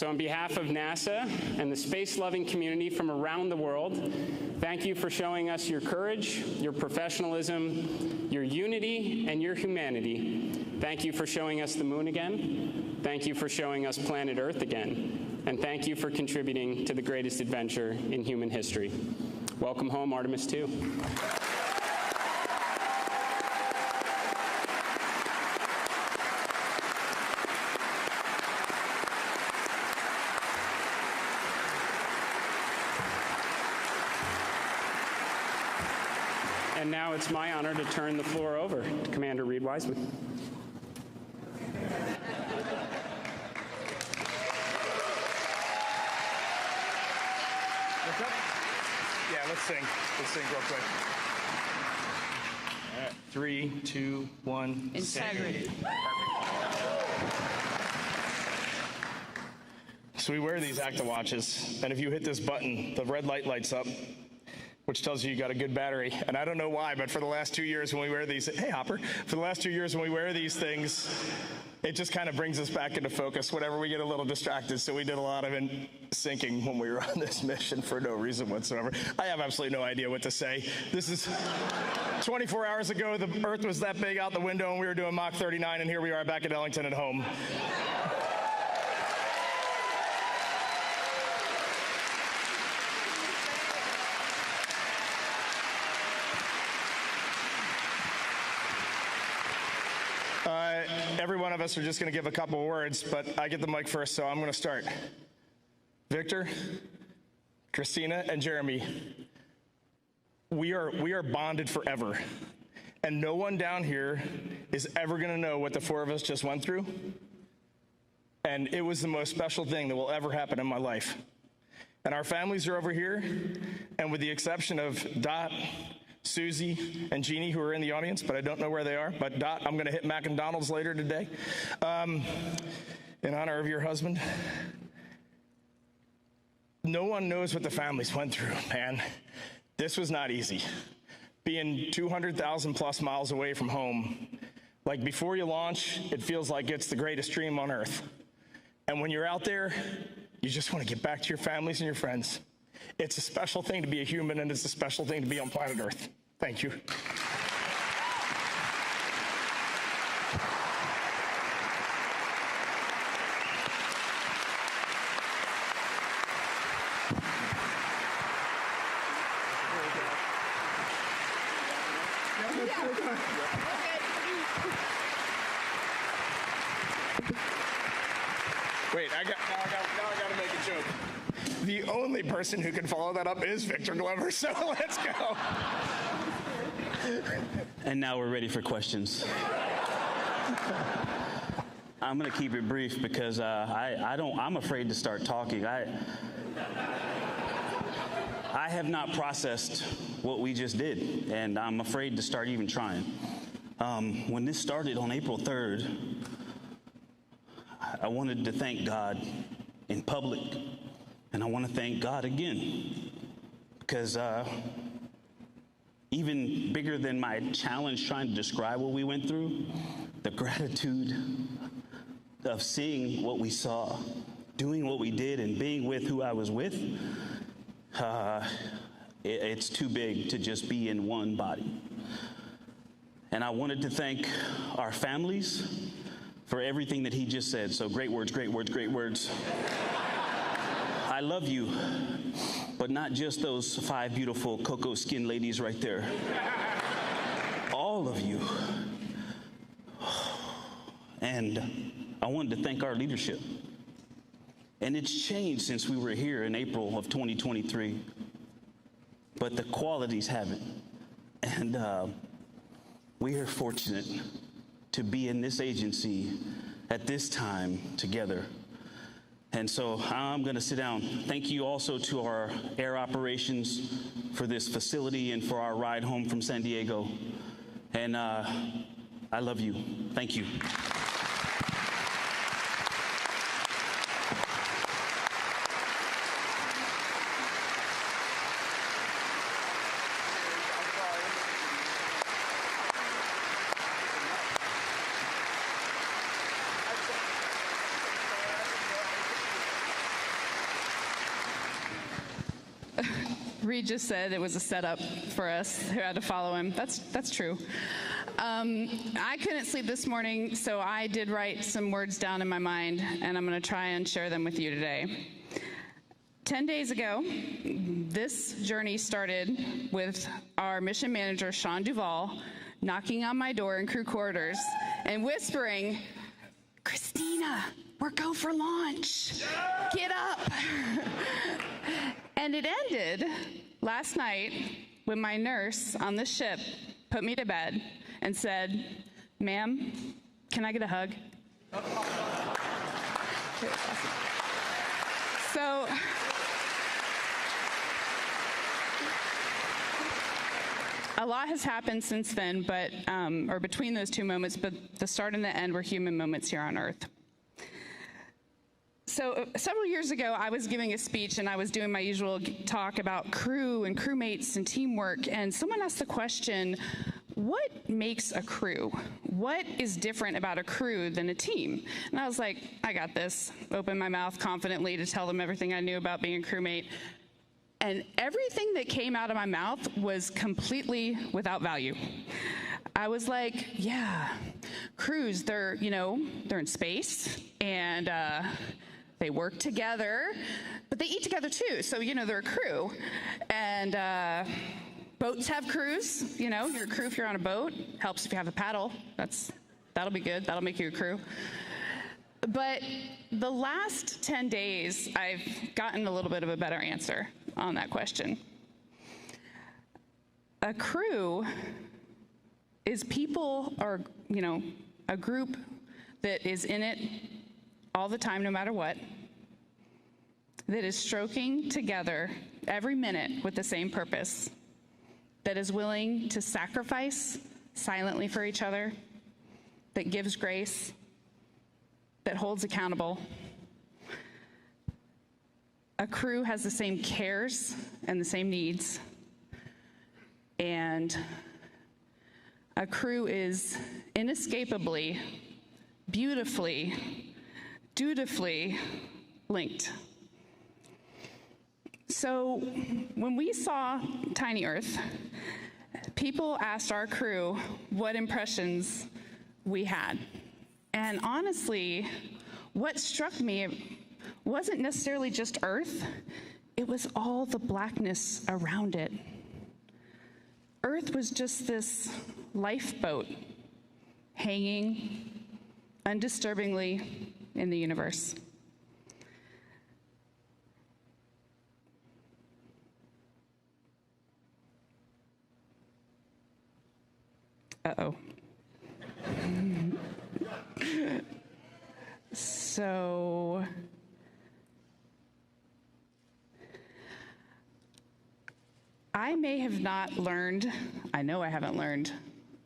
So on behalf of NASA and the space-loving community from around the world, thank you for showing us your courage, your professionalism, your unity, and your humanity. Thank you for showing us the moon again. Thank you for showing us planet Earth again. And thank you for contributing to the greatest adventure in human history. Welcome home, Artemis II. And now it's my honor to turn the floor over to Commander Reid Wiseman. What's up? Yeah, let's sing. Let's sing real quick. All right, 3, 2, 1. Integrity. So we wear these Acta watches, and if you hit this button, the red light lights up, which tells you got a good battery. And I don't know why, but for the last 2 years when we wear these, hey Hopper, for the last 2 years when we wear these things, it just kind of brings us back into focus whenever we get a little distracted. So we did a lot of syncing when we were on this mission for no reason whatsoever. I have absolutely no idea what to say. This is 24 hours ago, the Earth was that big out the window and we were doing Mach 39, and here we are back at Ellington at home. Every one of us are just going to give a couple of words, but I get the mic first, so I'm going to start. Victor, Christina, and Jeremy, we are bonded forever, and no one down here is ever going to know what the four of us just went through, and it was the most special thing that will ever happen in my life. And our families are over here, and with the exception of Dot, Susie, and Jeannie, who are in the audience, but I don't know where they are. But Dot, I'm going to hit McDonald's later today in honor of your husband. No one knows what the families went through, man. This was not easy. Being 200,000 plus miles away from home, like before you launch, it feels like it's the greatest dream on earth. And when you're out there, you just want to get back to your families and your friends. It's a special thing to be a human, and it's a special thing to be on planet Earth. Thank you. Wait, now I got to make a joke. The only person who can follow that up is Victor Glover, so let's go. And now we're ready for questions. I'm going to keep it brief because I'm afraid to start talking. I have not processed what we just did, and I'm afraid to start even trying. When this started on April 3rd, I wanted to thank God in public. And I want to thank God again, because even bigger than my challenge trying to describe what we went through, the gratitude of seeing what we saw, doing what we did, and being with who I was with, it's too big to just be in one body. And I wanted to thank our families for everything that he just said. So great words, great words, great words. I love you, but not just those 5 beautiful cocoa skin ladies right there. All of you. And I wanted to thank our leadership. And it's changed since we were here in April of 2023. But the qualities haven't. And we are fortunate to be in this agency at this time together. And so I'm going to sit down. Thank you also to our air operations for this facility and for our ride home from San Diego. And I love you. Thank you. Reid just said it was a setup for us who had to follow him. That's true. I couldn't sleep this morning, so I did write some words down in my mind, and I'm going to try and share them with you today. 10 days ago, this journey started with our mission manager, Sean Duvall, knocking on my door in crew quarters and whispering, "Christina, we're go for launch. Get up." And it ended last night when my nurse on the ship put me to bed and said, "Ma'am, can I get a hug?" So, a lot has happened since then, but or between those two moments, but the start and the end were human moments here on Earth. So several years ago, I was giving a speech, and I was doing my usual talk about crew and crewmates and teamwork, and someone asked the question, what makes a crew? What is different about a crew than a team? And I was like, I got this. Opened my mouth confidently to tell them everything I knew about being a crewmate. And everything that came out of my mouth was completely without value. I was like, yeah, crews, they're in space, and they work together, but they eat together too. So, they're a crew. And boats have crews. You're a crew if you're on a boat. Helps if you have a paddle. That'll be good. That'll make you a crew. But the last 10 days, I've gotten a little bit of a better answer on that question. A crew is people, or, a group that is in it all the time, no matter what, that is stroking together every minute with the same purpose, that is willing to sacrifice silently for each other, that gives grace, that holds accountable. A crew has the same cares and the same needs, and a crew is inescapably, beautifully, dutifully linked. So when we saw Tiny Earth, people asked our crew what impressions we had. And honestly, what struck me wasn't necessarily just Earth, it was all the blackness around it. Earth was just this lifeboat hanging undisturbingly in the universe. Uh-oh. So, I may have not learned, I know I haven't learned,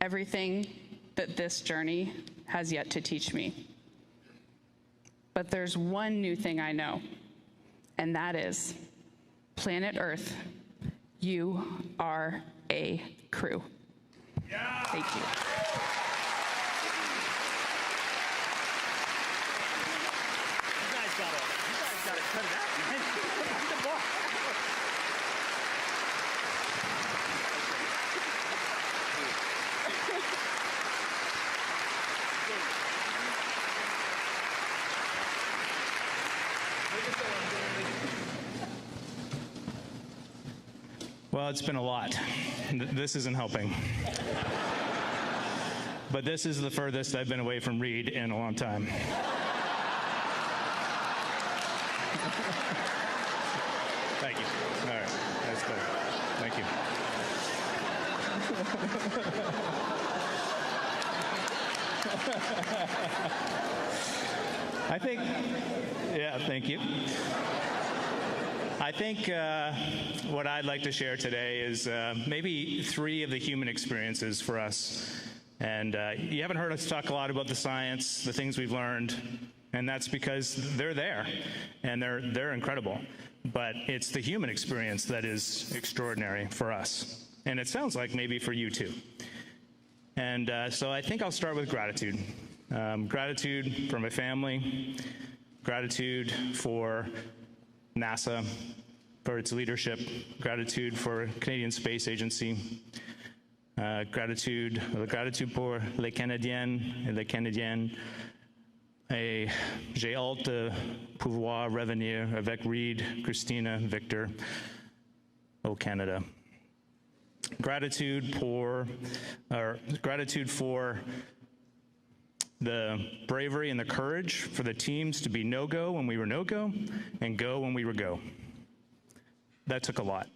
everything that this journey has yet to teach me. But there's one new thing I know, and that is, planet Earth, you are a crew. Yeah. Thank you. You guys gotta cut it out, man. Get the ball. Well, it's been a lot. This isn't helping. But this is the furthest I've been away from Reid in a long time. Thank you. All right, that's better. Thank you. Thank you. I think what I'd like to share today is maybe 3 of the human experiences for us. And you haven't heard us talk a lot about the science, the things we've learned, and that's because they're there, and they're incredible. But it's the human experience that is extraordinary for us. And it sounds like maybe for you too. And so I think I'll start with gratitude. Gratitude for my family, gratitude for NASA, for its leadership, gratitude for Canadian Space Agency, gratitude pour les Canadiennes et les Canadiens, et j'ai hâte de pouvoir revenir avec Reid, Christina, Victor au Canada. Gratitude for the bravery and the courage for the teams to be no-go when we were no-go and go when we were go. That took a lot.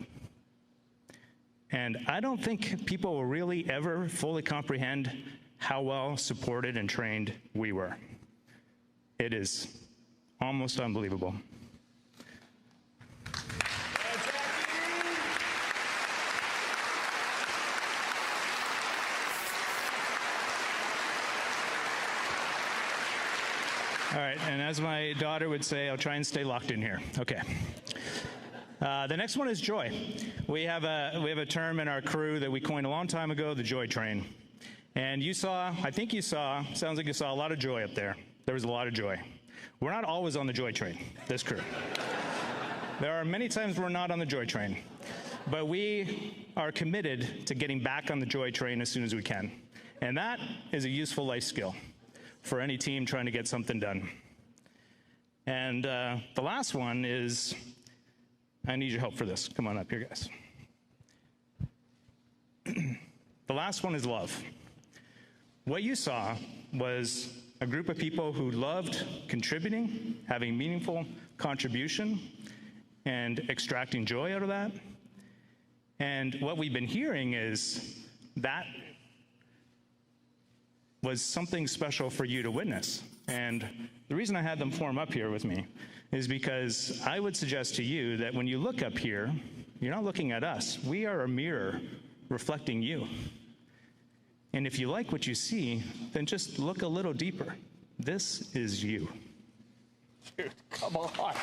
And I don't think people will really ever fully comprehend how well supported and trained we were. It is almost unbelievable. All right, and as my daughter would say, I'll try and stay locked in here. Okay. The next one is joy. We have a term in our crew that we coined a long time ago, the joy train. And I think you saw, sounds like you saw a lot of joy up there. There was a lot of joy. We're not always on the joy train, this crew. There are many times we're not on the joy train. But we are committed to getting back on the joy train as soon as we can. And that is a useful life skill for any team trying to get something done. And the last one is, I need your help for this. Come on up here, guys. The last one is love. What you saw was a group of people who loved contributing, having meaningful contribution, and extracting joy out of that. And what we've been hearing is that was something special for you to witness. And the reason I had them form up here with me is because I would suggest to you that when you look up here, you're not looking at us. We are a mirror reflecting you. And if you like what you see, then just look a little deeper. This is you. Dude, come on.